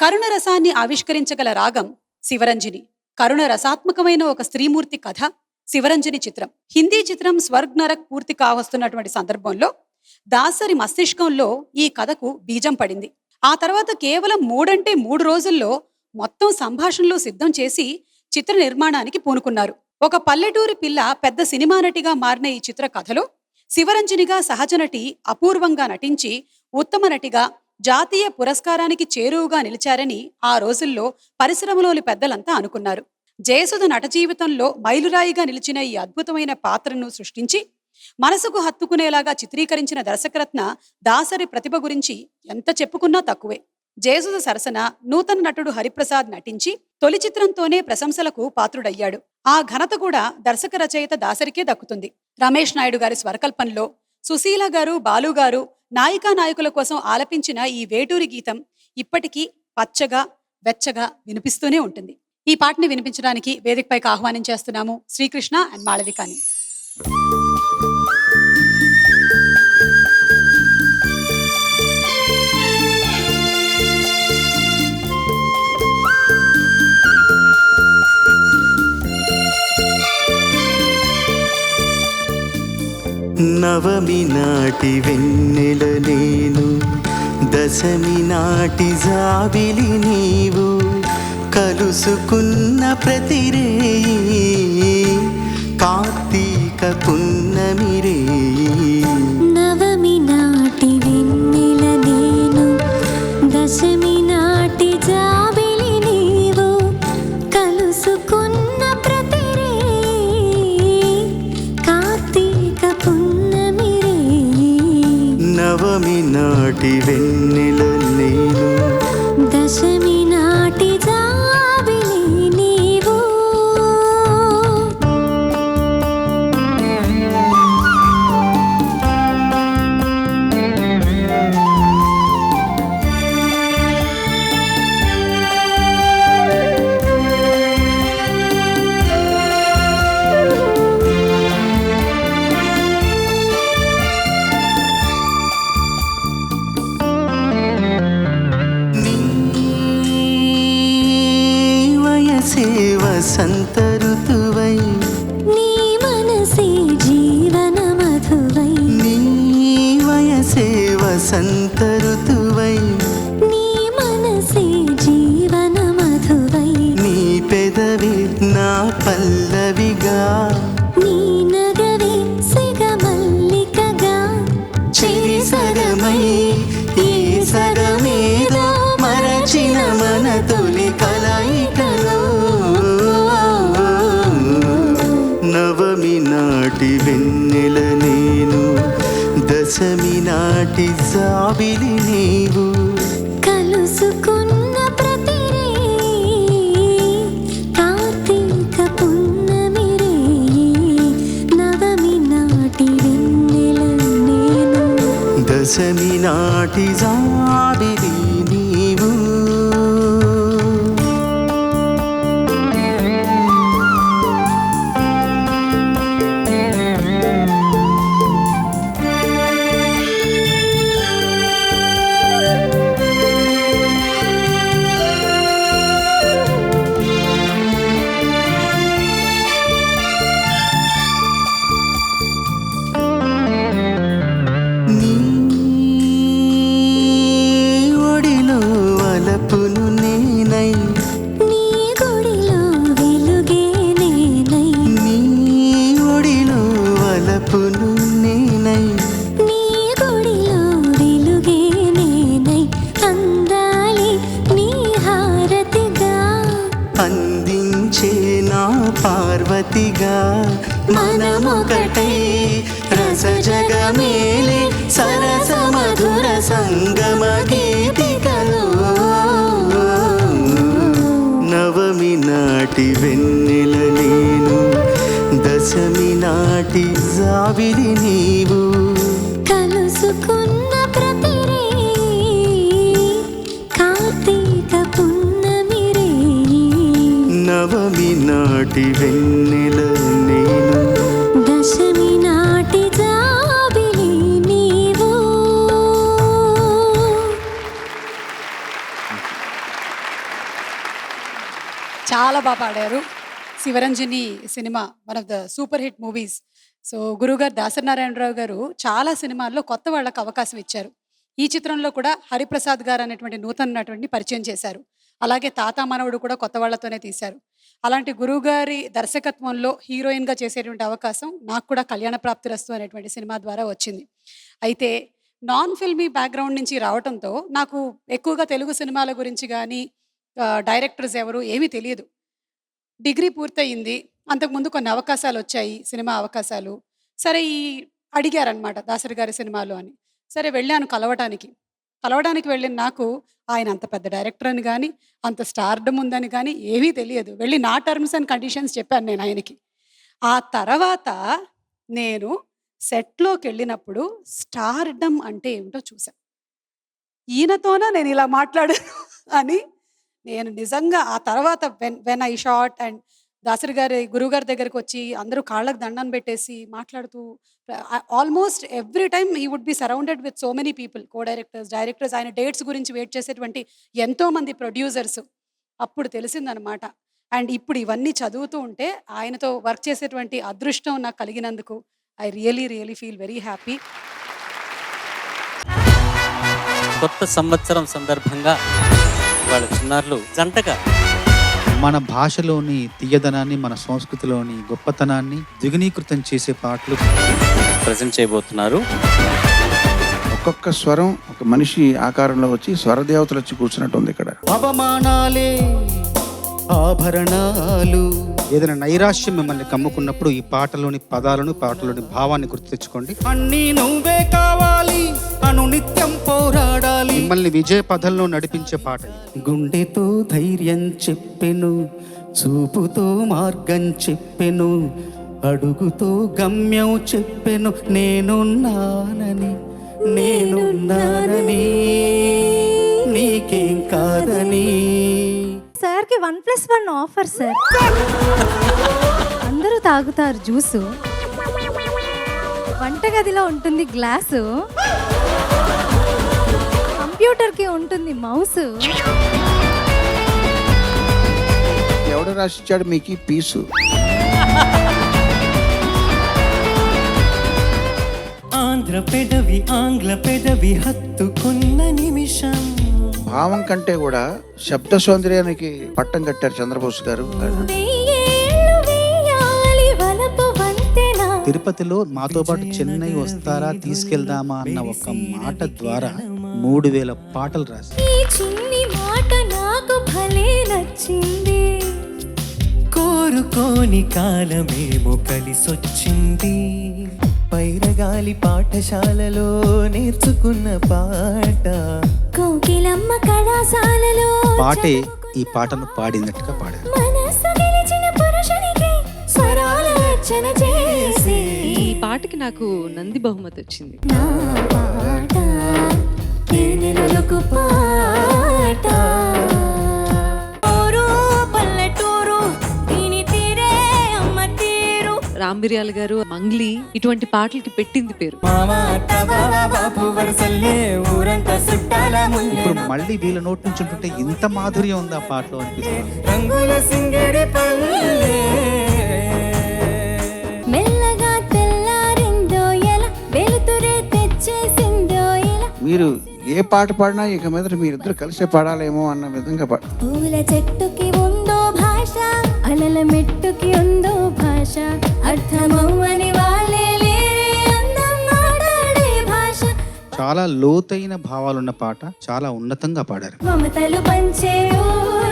కరుణ రసాన్ని ఆవిష్కరించగల రాగం శివరంజని. కరుణ రసాత్మకమైన ఒక స్త్రీమూర్తి కథ శివరంజని చిత్రం. హిందీ చిత్రం స్వర్గ్ నరక్ పూర్తి కావస్తున్నటువంటి సందర్భంలో దాసరి మస్తిష్కంలో ఈ కథకు బీజం పడింది. ఆ తర్వాత కేవలం 3 రోజుల్లో మొత్తం సంభాషణలు సిద్ధం చేసి చిత్ర నిర్మాణానికి పూనుకున్నారు. ఒక పల్లెటూరి పిల్ల పెద్ద సినిమా నటిగా మారిన ఈ చిత్ర కథలో శివరంజనిగా సహజ నటి అపూర్వంగా నటించి ఉత్తమ నటిగా జాతీయ పురస్కారానికి చేరువుగా నిలిచారని ఆ రోజుల్లో పరిశ్రమలోని పెద్దలంతా అనుకున్నారు. జయసుధ నట జీవితంలో మైలురాయిగా నిలిచిన ఈ అద్భుతమైన పాత్రను సృష్టించి మనసుకు హత్తుకునేలాగా చిత్రీకరించిన దర్శకరత్న దాసరి ప్రతిభ గురించి ఎంత చెప్పుకున్నా తక్కువే. జయసుధ సరసన నూతన నటుడు హరిప్రసాద్ నటించి తొలి చిత్రంతోనే ప్రశంసలకు పాత్రుడయ్యాడు. ఆ ఘనత కూడా దర్శక రచయిత దాసరికే దక్కుతుంది. రమేష్ నాయుడు గారి స్వరకల్పనలో సుశీల గారు, బాలు గారు నాయికా నాయకుల కోసం ఆలపించిన ఈ వేటూరి గీతం ఇప్పటికీ పచ్చగా వెచ్చగా వినిపిస్తూనే ఉంటుంది. ఈ పాటని వినిపించడానికి వేదికపైకి ఆహ్వానించేస్తున్నాము శ్రీకృష్ణ అండ్ మాళవికాని. నవమి నాటి వెన్నెల నేను, దశమి నాటి జాబిలి నీవు, కలుసుకున్న ప్రతిరేయి కార్తీక పున్నమి రేయి. నవమి నాటి వెన్నెల నేను, దశమి నాటి జాబిలి నీవు, కలుసుకున్న ప్రతిరేయి కార్తీక పున్నమి రేయి. నవమి నాటి వెన్నెల నేను, దశమి నాటి జాబిలి నీవు. వసంత ఋతువై, నీ మనసే జీవన మధువై, నీ వయసే వసంత ఋతువై, నీ మనసే జీవన మధువై, నీ పెదవి నా పల్లవిగా, నీ నగవే సిగమల్లికగా, చెరి సగమై ఈ సగమేదో మరచిన మన తొలి కలయికలో. నవమి నాటి వెన్నెల నేను, దశమి నాటి జాబిలి నీవు, కలుసుకున్న ప్రతిరేయి కార్తీక పున్నమి రేయి. నవమి నాటి వెన్నెల నేను, దశమి నాటి జాబిలి నీవు. వలపును నేనై, నీ గుడిలో వెలుగే నేనై, నీ ఒడిలో వలపును నేనై, నీ గుడిలో వెలుగే నేనై, అందాలి నీ హారతిగా, అందించే నా పార్వతిగా, మనమొకటై రసజగమేలే సరస మధుర సంగమ గీతికలో. నవమి నాటి వెన్నెల నేను, దశమి నాటి జాబిలి నీవు, కలుసుకున్న ప్రతిరేయి కార్తీక పున్నమి రేయి. నవమి నాటి వెన్నెల నేను, దశమి నాటి జాబిలి నీవు. చాలా బాగా పాడారు. Shivaranjani cinema one of the super hit movies. So గురువుగారు దాసరి నారాయణరావు గారు చాలా సినిమాల్లో కొత్త వాళ్ళకి అవకాశం ఇచ్చారు. ఈ చిత్రంలో కూడా హరిప్రసాద్ గారు అనేటువంటి నూతన నటుడిని పరిచయం చేశారు. అలాగే తాత మనవడు కూడా కొత్త వాళ్ళతోనే తీశారు. అలాంటి గురువుగారి దర్శకత్వంలో హీరోయిన్గా చేసేటువంటి అవకాశం నాకు కూడా కళ్యాణ ప్రాప్తిరస్తు అనేటువంటి సినిమా ద్వారా వచ్చింది. అయితే నాన్ ఫిల్మీ బ్యాక్గ్రౌండ్ నుంచి రావటంతో నాకు ఎక్కువగా తెలుగు సినిమాల గురించి కానీ డైరెక్టర్స్ ఎవరు ఏమీ తెలియదు. డిగ్రీ పూర్తయింది. అంతకుముందు కొన్ని అవకాశాలు వచ్చాయి, సినిమా అవకాశాలు. సరే అడిగారనమాట దాసరి గారి సినిమాలు అని. సరే వెళ్ళాను కలవడానికి వెళ్ళిన నాకు ఆయన అంత పెద్ద డైరెక్టర్ అని కానీ, అంత స్టార్డమ్ ఉందని కానీ ఏమీ తెలియదు. వెళ్ళి నా టర్మ్స్ అండ్ కండిషన్స్ చెప్పాను నేను ఆయనకి. ఆ తర్వాత నేను సెట్లోకి వెళ్ళినప్పుడు స్టార్డమ్ అంటే ఏమిటో చూశాను. ఈయనతోనా నేను ఇలా మాట్లాడాను అని నేను నిజంగా ఆ తర్వాత when I shot and Dasari గారి గురువుగారి దగ్గరికి వచ్చి అందరూ కాళ్ళకు దండం పెట్టేసి మాట్లాడుతూ almost every time he would be surrounded with so many people, co directors, ఆయన డేట్స్ గురించి వెయిట్ చేసేటువంటి ఎంతోమంది ప్రొడ్యూసర్స్. అప్పుడు తెలిసిందనమాట. అండ్ ఇప్పుడు ఇవన్నీ చదువుతూ ఉంటే ఆయనతో వర్క్ చేసేటువంటి అదృష్టం నాకు కలిగినందుకు I really feel very happy. కొత్త సంవత్సరం సందర్భంగా వాళ్ళ చిన్నారులు జంటగా మన భాషలోని తీయదనాన్ని, మన సంస్కృతిలోని గొప్పతనాన్ని ద్విగుణీకృతం చేసే పాటలు ప్రజెంట్ చేయబోతున్నారు. ఒక్కొక్క స్వరం ఒక మనిషి ఆకారంలో వచ్చి స్వరదేవతలు వచ్చి కూర్చున్నట్టు ఉంది ఇక్కడ. అవమానాలే ఆభరణాలు. ఏదైనా నైరాశ్యం మిమ్మల్ని కమ్ముకున్నప్పుడు ఈ పాటలోని పదాలను, పాటలోని భావాన్ని గుర్తు తెచ్చుకోండి. అన్నీ నువ్వే కావాలి అను నిత్యం పోరాడాలి. మిమ్మల్ని విజయ పథంలో నడిపించే పాట ఇది. గుండెతో ధైర్యం చెప్పెను, చూపుతో మార్గం చెప్పెను, అడుగుతో గమ్యం చెప్పెను, నేనున్నానని నీకేం కాదని. సార్కి 1+1 ఆఫర్ సార్. అందరూ తాగుతారు జ్యూసు, వంటగదిలో ఉంటుంది గ్లాసు, కంప్యూటర్కి ఉంటుంది మౌస్. ఎవడు రాసిచ్చాడు మీకు ఈ పీసు? ఆంగ్ల పెదవి హత్తుకున్న నిమిషం. భావం కంటే కూడా శబ్ద సౌందర్యానికి పట్టం కట్టారు చంద్రబోస్ గారు. తిరుపతిలో మాతో పాటు చెన్నై వస్తారా, తీసుకెళ్దామా అన్న ఒక మాట ద్వారా 3000 పాటలు రాశారు. కోరుకోని కాలమేమో కలిసొచ్చింది, పైరగాలి పాఠశాలలో నేర్చుకున్న పాట, కోకిలమ్మ కళాశాలలో పాటే ఈ పాటను పాడినట్టుగా పాడారు. మనసు గెలిచిన పురుషునికి స్వరాల రచన చేసి ఈ పాటకి నాకు నంది బహుమతి వచ్చింది. నా పాట తేనెలకు పాట. ఊరు పల్లెటూరు దీని తీరే అమ్మ తీరు. రాంబిర్యాల గారు, మంగ్లీ ఇటువంటి పాటలకి పెట్టింది పేరు. ఇప్పుడు మళ్ళీ వీళ్ళ నోటి నుంచి ఉంటుంటే ఇంత మాధుర్యం ఉంది ఆ పాటలో అనిపిస్తుంది. మెల్లగా తెల్లారిందో ఎలా, వెలుతురే తెచ్చేసిందో ఎలా. మీరు ఏ పాట పాడినా ఇక మీద మీరిద్దరు కలిసే పాడాలేమో అన్న విధంగా పూల చెట్టుకి ఉందో భాష, అలల మెట్టుకి ఉందో భాష, అర్థమవ్వని వాళ్ళే లేరే అందం మాట్లాడే భాష. చాలా లోతైన భావాలున్న పాట, చాలా ఉన్నతంగా పాడారు. మమతలు పంచే ఊరు